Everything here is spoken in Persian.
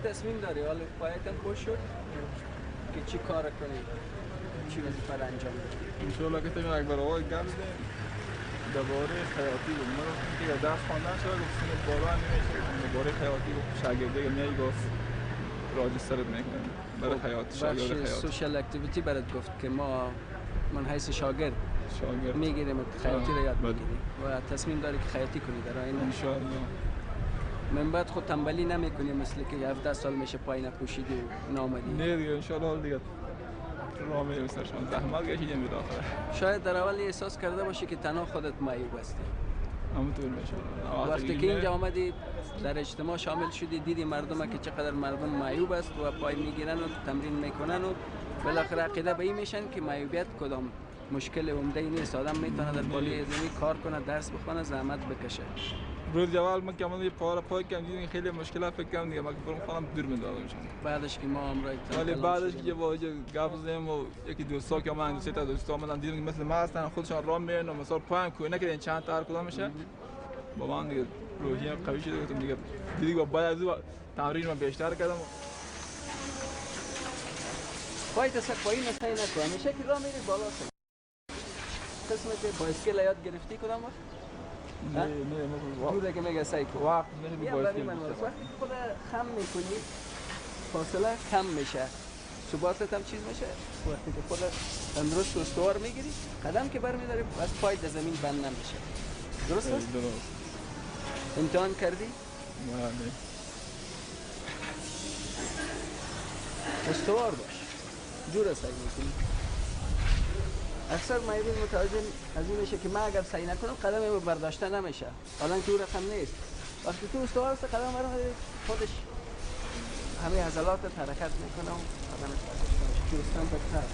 تصمیم داری حالا پایتم خوش شد که چی کار کنی چی وظیفه رو انجام بدی انشالله که تیم اکبر آقای گل ده درباره خیاطی بود من که درس خواندن شده گفتم بالا نمیشه درباره خیاطی و شاگردی میای گفت راجسترت میکنم برای خیاط شاگرد خیاط سوشال اکتیویتی برات گفت که من حیث شاگرد میگیریم خیاطی رو یاد میگیری و تصمیم داری که خیاطی کنی در آینده ان شاء الله. من بعد خود تنبلی نمیکنی مثل که 17 سال میشه پای نپوشیدی و نامدی نه دیگه ان شاء الله دیگه راه میریم سرشون زحمت کشیدیم به داخل شاید در اول احساس کرده باشی که تنها خودت معیوب هستی همونطور میشه وقتی که اینجا آمدی در اجتماع شامل شدی دیدی مردم که چقدر مردم معیوب است و پای میگیرن و تمرین میکنن و بالاخره عقیده به این میشن که معیوبیت کدام مشکل عمده ای نیست آدم میتونه در بالای زمین کار کنه درس بخونه زحمت بکشه روز اول من که یه پای کم دیدم خیلی مشکلات فکر کردم دیگه من برام خودم دور می‌دادمشون بعدش که ما امروز ولی بعدش که واجه گپ زدیم و یکی دوستا که من سه تا دوستا من دیدم مثل ما هستن خودشون راه میرن و مثلا پایم کوی نکردن چند تا کدام میشه با من دیگه روحیه قوی شده گفتم دیگه بعد از تمرین من بیشتر کردم پای دست پایین نسای نکن همیشه که راه میری بالا سر قسمت که بایسکل یاد گرفتی کدام وقت؟ نه دوره که میگه سعی کن وقت نمیدی بایسکل وقتی خود خم میکنی فاصله کم میشه ثباتت هم چیز میشه وقتی که خود تندرست و استوار میگیری قدم که برمیداری از پای در زمین بند نمیشه درست است؟ درست امتحان کردی؟ نه استوار باش جور سعی میکنی اکثر مایبین متوجه از این میشه که من اگر سعی نکنم قدم برداشته نمیشه حالا که او رقم نیست وقتی تو استوار است قدم برمیداری خودش همه عضلاتت حرکت میکنه و قدمت برداشته میشه درستان بکتر